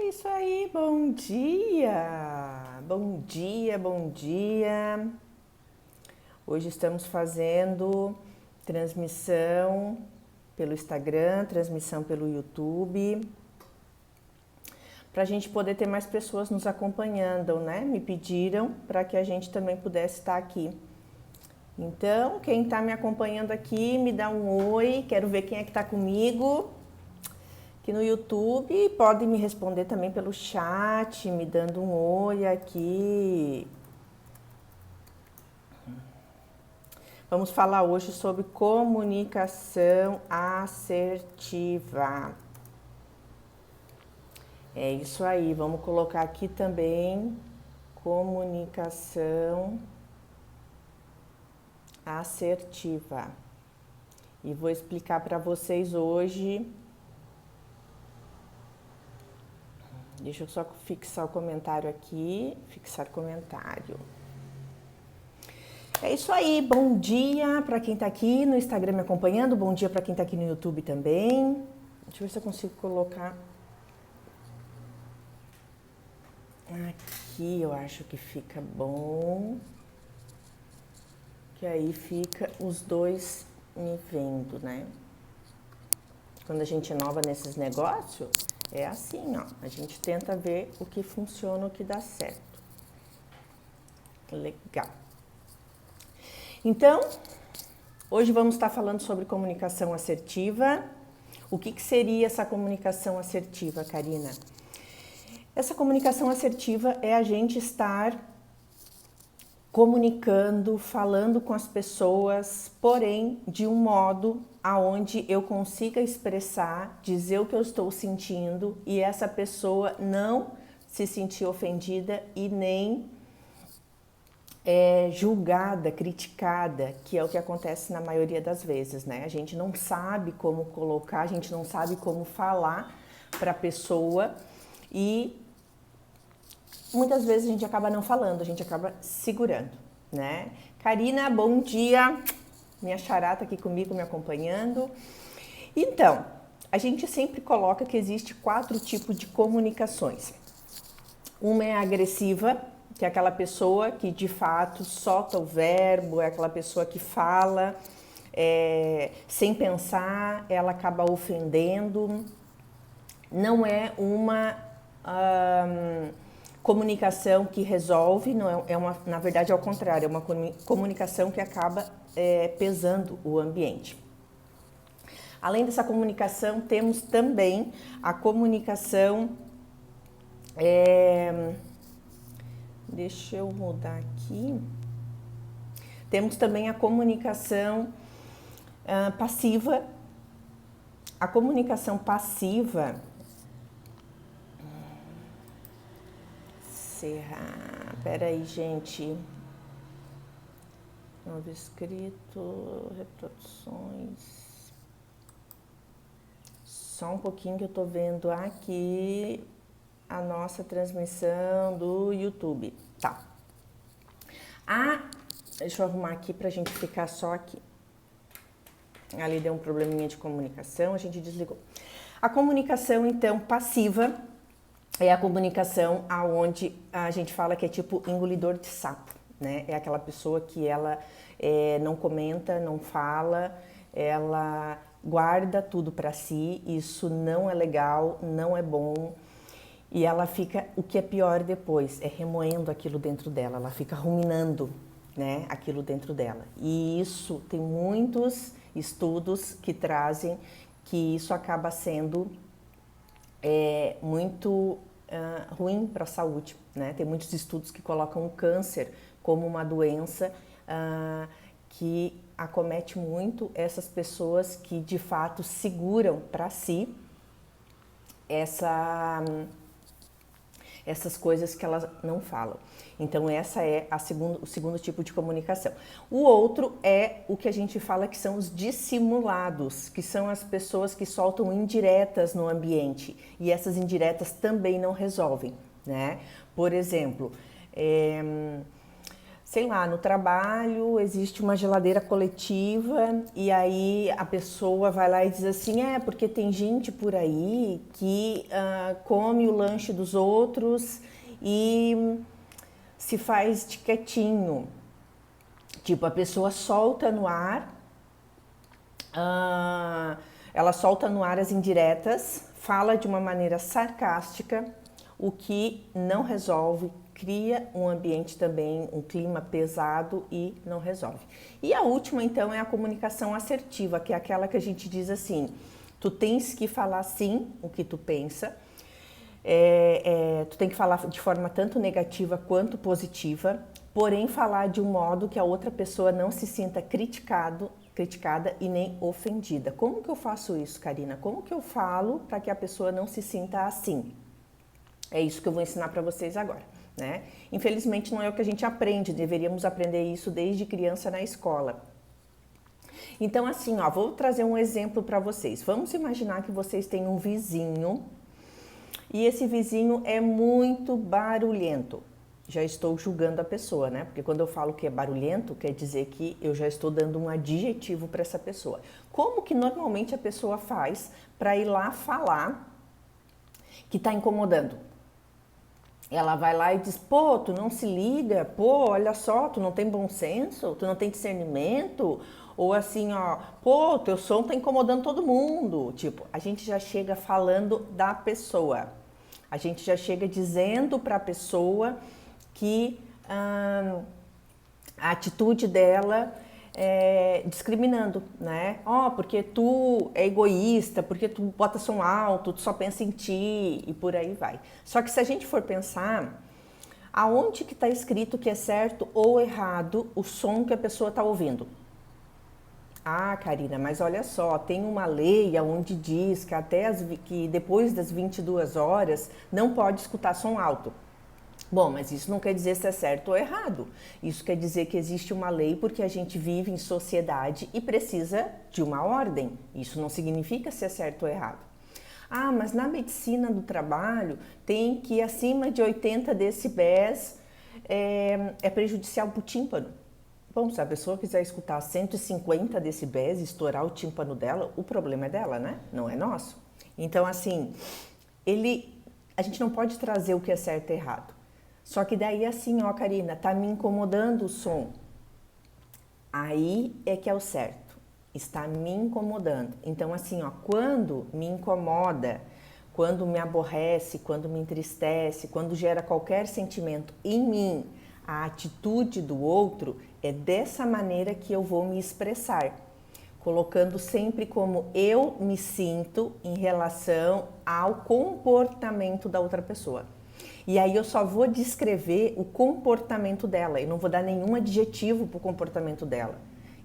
Isso aí, bom dia! Bom dia, bom dia! Hoje estamos fazendo transmissão pelo Instagram, transmissão pelo YouTube, para a gente poder ter mais pessoas nos acompanhando, né? Me pediram para que a gente também pudesse estar aqui. Então, quem está me acompanhando aqui, me dá um oi, quero ver quem é que está comigo. Aqui no YouTube, pode me responder também pelo chat, me dando um oi aqui. Vamos falar hoje sobre comunicação assertiva. É isso aí, vamos colocar aqui também comunicação assertiva. E vou explicar para vocês hoje. Deixa eu só fixar o comentário aqui. Fixar comentário. É isso aí. Bom dia para quem está aqui no Instagram me acompanhando. Bom dia para quem está aqui no YouTube também. Deixa eu ver se eu consigo colocar. Aqui eu acho que fica bom. Que aí fica os dois me vendo, né? Quando a gente inova nesses negócios, é assim, ó. A gente tenta ver o que funciona, o que dá certo. Legal. Então, hoje vamos estar falando sobre comunicação assertiva. O que seria essa comunicação assertiva, Karina? Essa comunicação assertiva é a gente estar comunicando, falando com as pessoas, porém de um modo aonde eu consiga expressar, dizer o que eu estou sentindo e essa pessoa não se sentir ofendida e nem julgada, criticada, que é o que acontece na maioria das vezes, né? A gente não sabe como colocar, a gente não sabe como falar para a pessoa e muitas vezes a gente acaba não falando, a gente acaba segurando, né? Karina, bom dia! Minha xará tá aqui comigo, me acompanhando. Então, a gente sempre coloca que existe 4 tipos de comunicações. Uma é a agressiva, que é aquela pessoa que de fato solta o verbo, é aquela pessoa que fala sem pensar, ela acaba ofendendo. Não é uma comunicação que resolve, não é uma, na verdade é ao contrário, é uma comunicação que acaba pesando o ambiente. Além dessa comunicação, temos também a comunicação, deixa eu mudar aqui, temos também a comunicação passiva. A comunicação passiva, peraí, gente. Novo escrito, reproduções. Só um pouquinho que eu tô vendo aqui a nossa transmissão do YouTube. Tá. Deixa eu arrumar aqui pra gente ficar só aqui. Ali deu um probleminha de comunicação, a gente desligou. A comunicação, então, passiva é a comunicação aonde a gente fala que é tipo engolidor de sapo, né? É aquela pessoa que ela não comenta, não fala, ela guarda tudo para si, isso não é legal, não é bom. E ela fica, o que é pior depois, é remoendo aquilo dentro dela, ela fica ruminando, né, aquilo dentro dela. E isso tem muitos estudos que trazem que isso acaba sendo muito ruim para a saúde, né? Tem muitos estudos que colocam o câncer como uma doença que acomete muito essas pessoas que de fato seguram para si essas coisas que elas não falam. Então essa é o segundo tipo de comunicação. O outro é o que a gente fala que são os dissimulados, que são as pessoas que soltam indiretas no ambiente e essas indiretas também não resolvem, né? Por exemplo, sei lá, no trabalho existe uma geladeira coletiva e aí a pessoa vai lá e diz assim, porque tem gente por aí que come o lanche dos outros e se faz de quietinho. Tipo, a pessoa solta no ar, ela solta no ar as indiretas, fala de uma maneira sarcástica, o que não resolve, cria um ambiente também, um clima pesado e não resolve. E a última, então, é a comunicação assertiva, que é aquela que a gente diz assim, tu tens que falar sim o que tu pensa, tu tem que falar de forma tanto negativa quanto positiva, porém falar de um modo que a outra pessoa não se sinta criticada e nem ofendida. Como que eu faço isso, Karina? Como que eu falo para que a pessoa não se sinta assim? É isso que eu vou ensinar para vocês agora, né? Infelizmente não é o que a gente aprende, deveríamos aprender isso desde criança na escola. Então assim, vou trazer um exemplo para vocês. Vamos imaginar que vocês têm um vizinho e esse vizinho é muito barulhento. Já estou julgando a pessoa, né? Porque quando eu falo que é barulhento, quer dizer que eu já estou dando um adjetivo para essa pessoa. Como que normalmente a pessoa faz para ir lá falar que está incomodando? Ela vai lá e diz, pô, tu não se liga, pô, olha só, tu não tem bom senso, tu não tem discernimento, ou assim, pô, teu som tá incomodando todo mundo. Tipo, a gente já chega falando da pessoa, a gente já chega dizendo para a pessoa que a atitude dela discriminando, né? Porque tu é egoísta, porque tu bota som alto, tu só pensa em ti e por aí vai. Só que se a gente for pensar, aonde que está escrito que é certo ou errado o som que a pessoa está ouvindo? Karina, mas olha só, tem uma lei onde diz que que depois das 22 horas não pode escutar som alto. Bom, mas isso não quer dizer se é certo ou errado. Isso quer dizer que existe uma lei porque a gente vive em sociedade e precisa de uma ordem. Isso não significa se é certo ou errado. Mas na medicina do trabalho tem que acima de 80 decibéis é prejudicial para o tímpano. Bom, se a pessoa quiser escutar 150 decibéis e estourar o tímpano dela, o problema é dela, né? Não é nosso. Então, assim, a gente não pode trazer o que é certo e errado. Só que daí assim, Karina, tá me incomodando o som. Aí é que é o certo. Está me incomodando. Então assim, quando me incomoda, quando me aborrece, quando me entristece, quando gera qualquer sentimento em mim, a atitude do outro, é dessa maneira que eu vou me expressar. Colocando sempre como eu me sinto em relação ao comportamento da outra pessoa. E aí eu só vou descrever o comportamento dela, eu não vou dar nenhum adjetivo para o comportamento dela,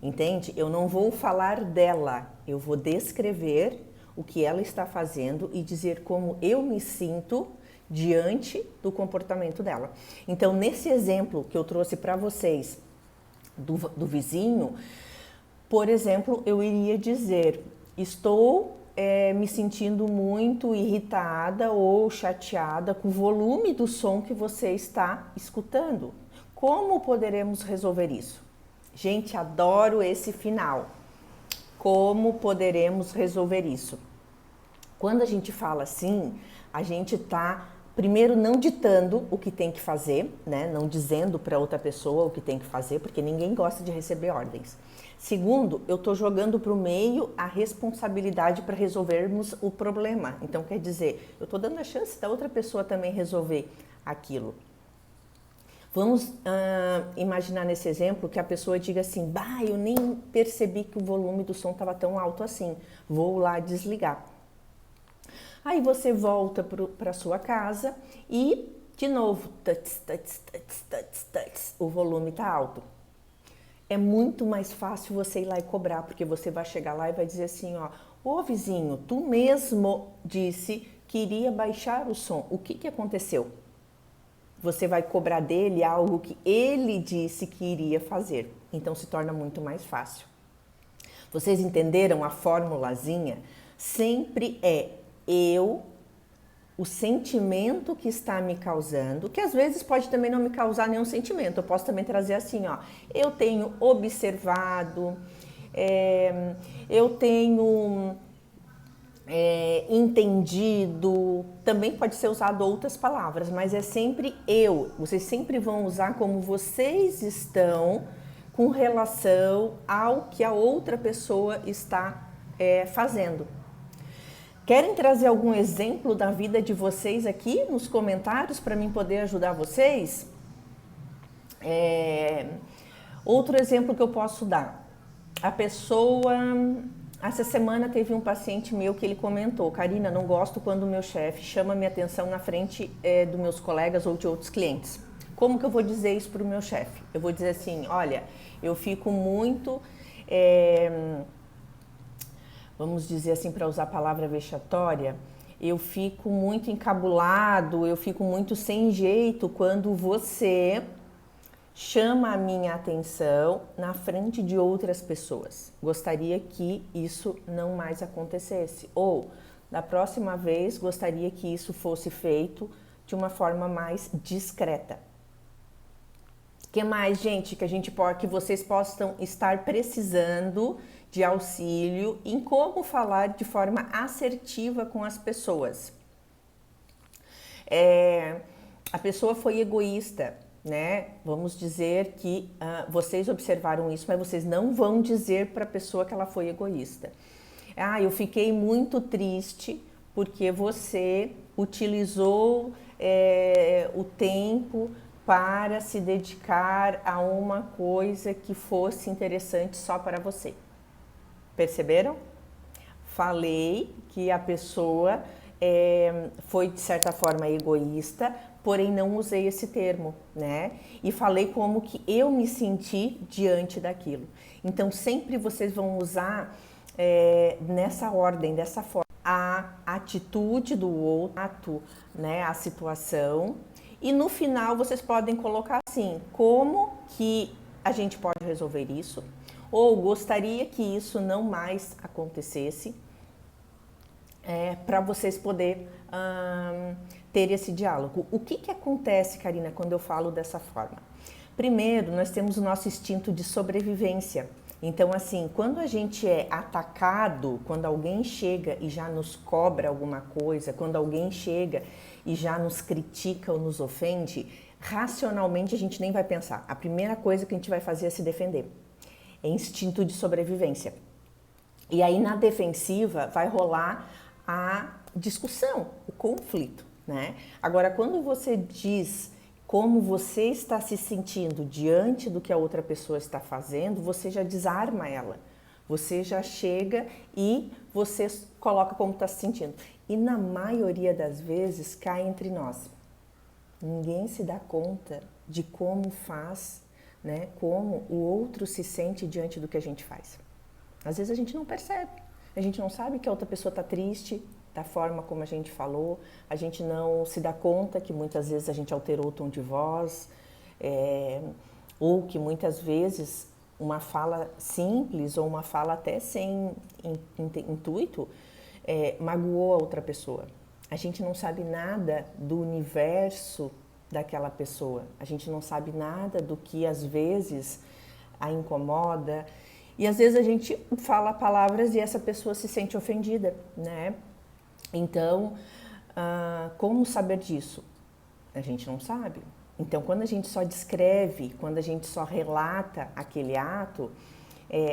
entende? Eu não vou falar dela, eu vou descrever o que ela está fazendo e dizer como eu me sinto diante do comportamento dela. Então, nesse exemplo que eu trouxe para vocês do vizinho, por exemplo, eu iria dizer, estou me sentindo muito irritada ou chateada com o volume do som que você está escutando. Como poderemos resolver isso? Gente, adoro esse final. Como poderemos resolver isso? Quando a gente fala assim, a gente está primeiro não ditando o que tem que fazer, né? Não dizendo para outra pessoa o que tem que fazer, porque ninguém gosta de receber ordens. Segundo, eu estou jogando para o meio a responsabilidade para resolvermos o problema. Então, quer dizer, eu estou dando a chance da outra pessoa também resolver aquilo. Vamos imaginar nesse exemplo que a pessoa diga assim, eu nem percebi que o volume do som estava tão alto assim, vou lá desligar. Aí você volta para sua casa e, de novo, o volume está alto. É muito mais fácil você ir lá e cobrar, porque você vai chegar lá e vai dizer assim, ô vizinho, tu mesmo disse que iria baixar o som, o que aconteceu? Você vai cobrar dele algo que ele disse que iria fazer, então se torna muito mais fácil. Vocês entenderam a formulazinha? Sempre é eu, o sentimento que está me causando, que às vezes pode também não me causar nenhum sentimento. Eu posso também trazer assim, ó, eu tenho observado, eu tenho entendido, também pode ser usado outras palavras, mas é sempre eu. Vocês sempre vão usar como vocês estão com relação ao que a outra pessoa está fazendo. Querem trazer algum exemplo da vida de vocês aqui nos comentários para mim poder ajudar vocês? Outro exemplo que eu posso dar. A pessoa... Essa semana teve um paciente meu que ele comentou: Karina, não gosto quando o meu chefe chama minha atenção na frente dos meus colegas ou de outros clientes. Como que eu vou dizer isso para o meu chefe? Eu vou dizer assim, olha, eu fico muito... vamos dizer assim, para usar a palavra vexatória, eu fico muito encabulado, eu fico muito sem jeito quando você chama a minha atenção na frente de outras pessoas. Gostaria que isso não mais acontecesse. Ou, da próxima vez, gostaria que isso fosse feito de uma forma mais discreta. O que mais, gente, que vocês possam estar precisando de auxílio em como falar de forma assertiva com as pessoas? A pessoa foi egoísta, né? Vamos dizer que vocês observaram isso, mas vocês não vão dizer para a pessoa que ela foi egoísta. Eu fiquei muito triste porque você utilizou o tempo para se dedicar a uma coisa que fosse interessante só para você. Perceberam? Falei que a pessoa foi de certa forma egoísta, porém não usei esse termo, né? E falei como que eu me senti diante daquilo. Então sempre vocês vão usar nessa ordem, dessa forma, a atitude do outro, ato, né? A situação. E no final vocês podem colocar assim, como que a gente pode resolver isso? Ou gostaria que isso não mais acontecesse, para vocês poderem ter esse diálogo. O que acontece, Karina, quando eu falo dessa forma? Primeiro, nós temos o nosso instinto de sobrevivência. Então, assim, quando a gente é atacado, quando alguém chega e já nos cobra alguma coisa, quando alguém chega e já nos critica ou nos ofende, racionalmente a gente nem vai pensar. A primeira coisa que a gente vai fazer é se defender. É instinto de sobrevivência. E aí, na defensiva, vai rolar a discussão, o conflito, né? Agora, quando você diz como você está se sentindo diante do que a outra pessoa está fazendo, você já desarma ela. Você já chega e você coloca como está se sentindo. E na maioria das vezes cai entre nós. Ninguém se dá conta de como faz, né? Como o outro se sente diante do que a gente faz. Às vezes a gente não percebe. A gente não sabe que a outra pessoa está triste da forma como a gente falou, a gente não se dá conta que muitas vezes a gente alterou o tom de voz, ou que muitas vezes uma fala simples ou uma fala até sem intuito magoou a outra pessoa. A gente não sabe nada do universo daquela pessoa, a gente não sabe nada do que às vezes a incomoda. E às vezes a gente fala palavras e essa pessoa se sente ofendida, né? Então, como saber disso? A gente não sabe. Então, quando a gente só descreve, quando a gente só relata aquele ato,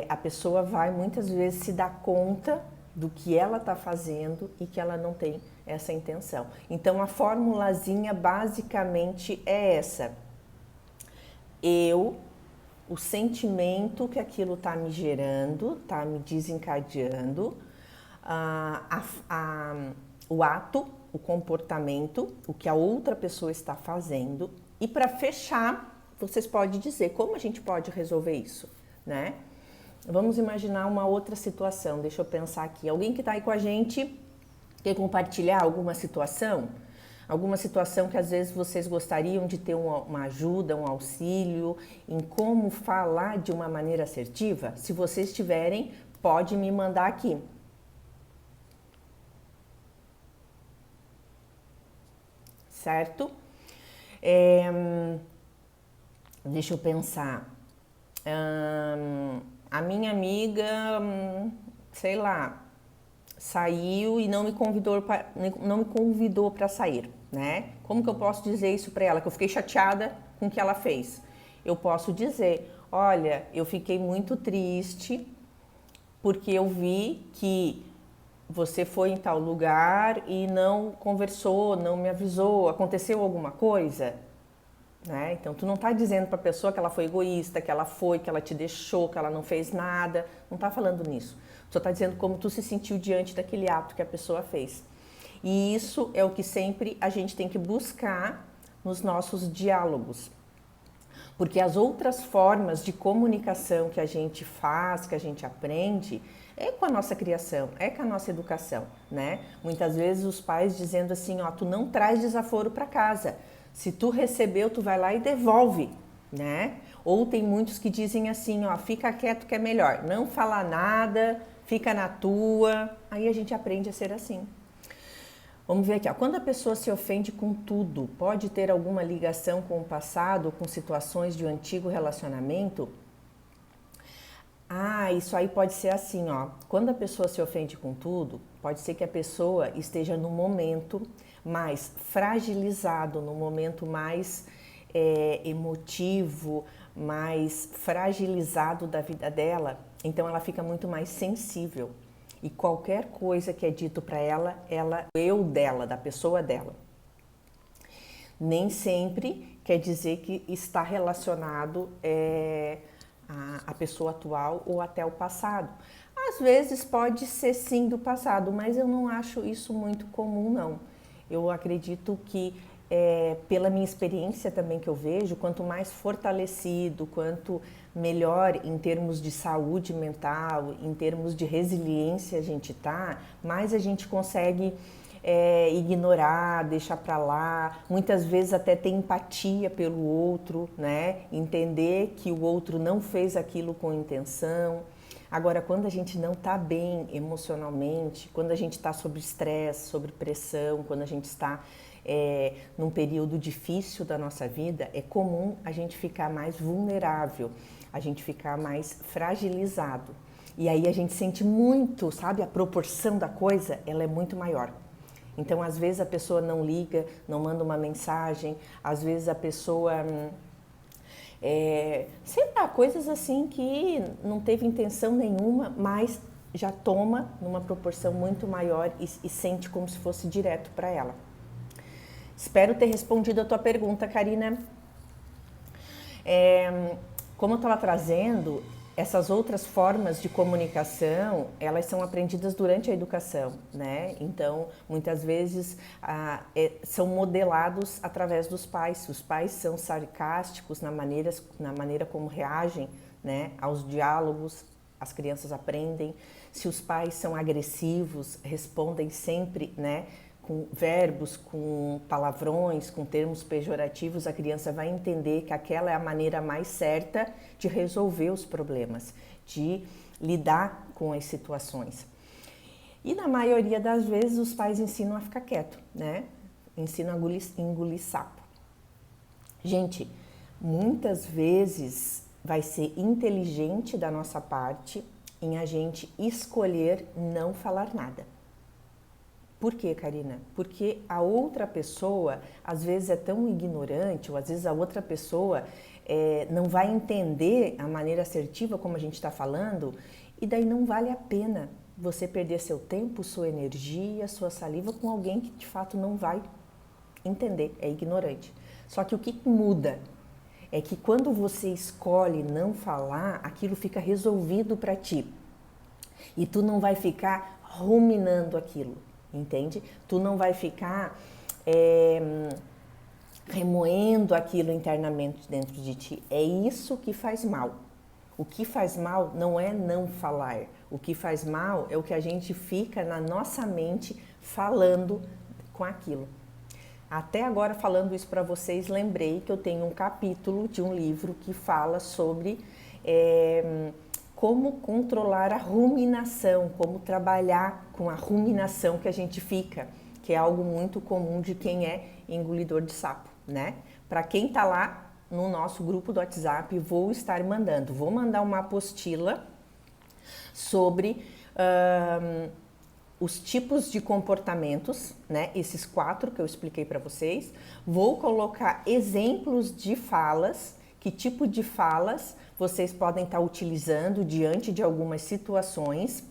a pessoa vai muitas vezes se dar conta do que ela está fazendo e que ela não tem essa intenção. Então, a formulazinha basicamente é essa. O sentimento que aquilo está me gerando, está me desencadeando, o ato, o comportamento, o que a outra pessoa está fazendo. E para fechar, vocês podem dizer como a gente pode resolver isso, né? Vamos imaginar uma outra situação, deixa eu pensar aqui. Alguém que está aí com a gente quer compartilhar alguma situação? Alguma situação que às vezes vocês gostariam de ter uma ajuda, um auxílio em como falar de uma maneira assertiva? Se vocês tiverem, pode me mandar aqui. certo? Deixa eu pensar. A minha amiga, sei lá, saiu e não me convidou para sair, né? Como que eu posso dizer isso para ela? Que eu fiquei chateada com o que ela fez. Eu posso dizer, olha, eu fiquei muito triste porque eu vi que você foi em tal lugar e não conversou, não me avisou, aconteceu alguma coisa? Né? Então, tu não está dizendo para a pessoa que ela foi egoísta, que ela te deixou, que ela não fez nada. Não está falando nisso. Tu só está dizendo como tu se sentiu diante daquele ato que a pessoa fez. E isso é o que sempre a gente tem que buscar nos nossos diálogos. Porque as outras formas de comunicação que a gente faz, que a gente aprende, é com a nossa criação, é com a nossa educação, né? Muitas vezes os pais dizendo assim, ó, tu não traz desaforo para casa. Se tu recebeu, tu vai lá e devolve, né? Ou tem muitos que dizem assim, ó, fica quieto que é melhor. Não fala nada, fica na tua. Aí a gente aprende a ser assim. Vamos ver aqui, ó. Quando a pessoa se ofende com tudo, pode ter alguma ligação com o passado, com situações de um antigo relacionamento? Isso aí pode ser assim, ó. Quando a pessoa se ofende com tudo, pode ser que a pessoa esteja no momento mais fragilizado, no momento mais emotivo, mais fragilizado da vida dela. Então ela fica muito mais sensível. E qualquer coisa que é dito para ela, eu dela, da pessoa dela. Nem sempre quer dizer que está relacionado à pessoa atual ou até o passado. Às vezes pode ser sim do passado, mas eu não acho isso muito comum, não. Eu acredito que, pela minha experiência também que eu vejo, quanto mais fortalecido, quanto melhor em termos de saúde mental, em termos de resiliência a gente tá, mais a gente consegue ignorar, deixar para lá, muitas vezes até ter empatia pelo outro, né? Entender que o outro não fez aquilo com intenção. Agora, quando a gente não está bem emocionalmente, quando a gente está sob estresse, sob pressão, quando a gente está num período difícil da nossa vida, é comum a gente ficar mais vulnerável, a gente ficar mais fragilizado. E aí a gente sente muito, sabe? A proporção da coisa, ela é muito maior. Então, às vezes a pessoa não liga, não manda uma mensagem, às vezes a pessoa... sei lá, coisas assim que não teve intenção nenhuma, mas já toma numa proporção muito maior e sente como se fosse direto para ela. Espero ter respondido a tua pergunta, Karina. Como eu estava trazendo, essas outras formas de comunicação, elas são aprendidas durante a educação, né? Então, muitas vezes são modelados através dos pais. Os pais são sarcásticos na maneira como reagem, né, aos diálogos, as crianças aprendem. Se os pais são agressivos, respondem sempre, né, com verbos, com palavrões, com termos pejorativos, a criança vai entender que aquela é a maneira mais certa de resolver os problemas, de lidar com as situações. E na maioria das vezes os pais ensinam a ficar quieto, né? Ensinam a engolir sapo. Gente, muitas vezes vai ser inteligente da nossa parte em a gente escolher não falar nada. Por quê, Karina? Porque a outra pessoa, às vezes, é tão ignorante, ou às vezes a outra pessoa não vai entender a maneira assertiva como a gente está falando, e daí não vale a pena você perder seu tempo, sua energia, sua saliva com alguém que de fato não vai entender, é ignorante. Só que o que muda é que quando você escolhe não falar, aquilo fica resolvido para ti. E tu não vai ficar ruminando aquilo. Entende? Tu não vai ficar remoendo aquilo internamente dentro de ti. É isso que faz mal. O que faz mal não é não falar. O que faz mal é o que a gente fica na nossa mente falando com aquilo. Até agora, falando isso para vocês, lembrei que eu tenho um capítulo de um livro que fala sobre como controlar a ruminação, como trabalhar com a ruminação que a gente fica, que é algo muito comum de quem é engolidor de sapo, né? Para quem tá lá no nosso grupo do WhatsApp, vou estar mandando. Vou mandar uma apostila sobre os tipos de comportamentos, né? Esses 4 que eu expliquei para vocês. Vou colocar exemplos de falas, que tipo de falas vocês podem estar utilizando diante de algumas situações.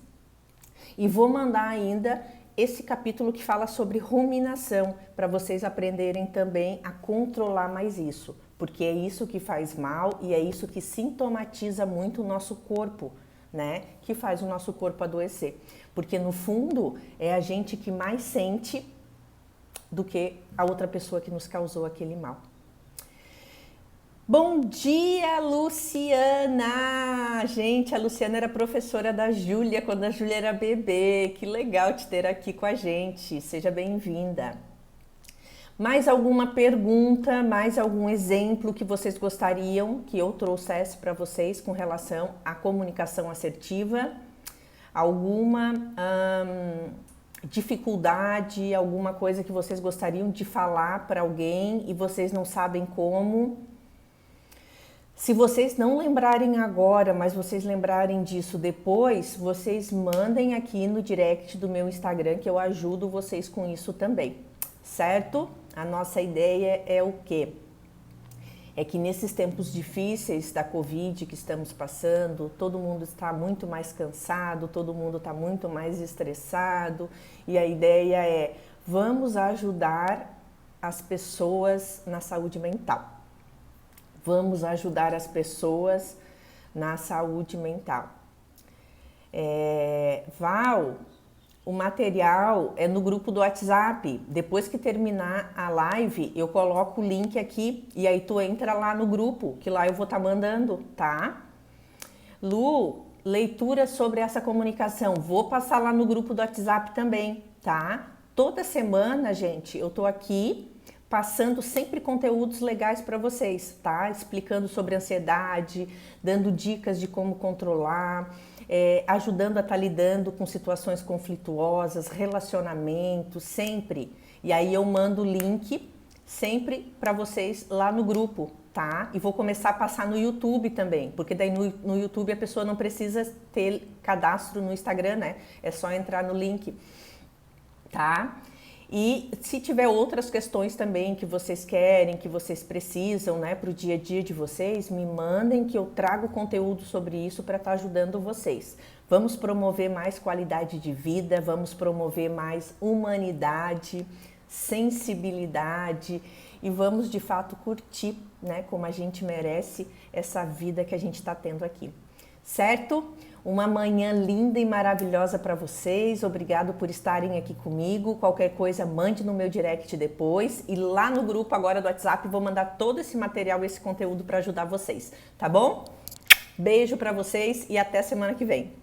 E vou mandar ainda esse capítulo que fala sobre ruminação, para vocês aprenderem também a controlar mais isso, porque é isso que faz mal e é isso que sintomatiza muito o nosso corpo, né? Que faz o nosso corpo adoecer. Porque no fundo é a gente que mais sente do que a outra pessoa que nos causou aquele mal. Bom dia, Luciana! Gente, a Luciana era professora da Júlia quando a Júlia era bebê. Que legal te ter aqui com a gente. Seja bem-vinda. Mais alguma pergunta, mais algum exemplo que vocês gostariam que eu trouxesse para vocês com relação à comunicação assertiva? Alguma dificuldade, alguma coisa que vocês gostariam de falar para alguém e vocês não sabem como? Se vocês não lembrarem agora, mas vocês lembrarem disso depois, vocês mandem aqui no direct do meu Instagram que eu ajudo vocês com isso também, certo? A nossa ideia é o quê? É que nesses tempos difíceis da Covid que estamos passando, todo mundo está muito mais cansado, todo mundo está muito mais estressado e a ideia é, vamos ajudar as pessoas na saúde mental. Vamos ajudar as pessoas na saúde mental. Val, o material é no grupo do WhatsApp. Depois que terminar a live, eu coloco o link aqui e aí tu entra lá no grupo, que lá eu vou estar mandando, tá? Lu, leitura sobre essa comunicação. Vou passar lá no grupo do WhatsApp também, tá? Toda semana, gente, eu tô aqui passando sempre conteúdos legais para vocês, tá? Explicando sobre ansiedade, dando dicas de como controlar, ajudando a estar lidando com situações conflituosas, relacionamentos, sempre. E aí eu mando o link sempre para vocês lá no grupo, tá? E vou começar a passar no YouTube também, porque daí no YouTube a pessoa não precisa ter cadastro no Instagram, né? É só entrar no link, tá? E se tiver outras questões também que vocês querem, que vocês precisam, né, para o dia a dia de vocês, me mandem que eu trago conteúdo sobre isso para estar ajudando vocês. Vamos promover mais qualidade de vida, vamos promover mais humanidade, sensibilidade e vamos de fato curtir, né, como a gente merece essa vida que a gente está tendo aqui. Certo? Uma manhã linda e maravilhosa para vocês. Obrigado por estarem aqui comigo. Qualquer coisa, mande no meu direct depois. E lá no grupo agora do WhatsApp, vou mandar todo esse material, esse conteúdo para ajudar vocês. Tá bom? Beijo para vocês e até semana que vem.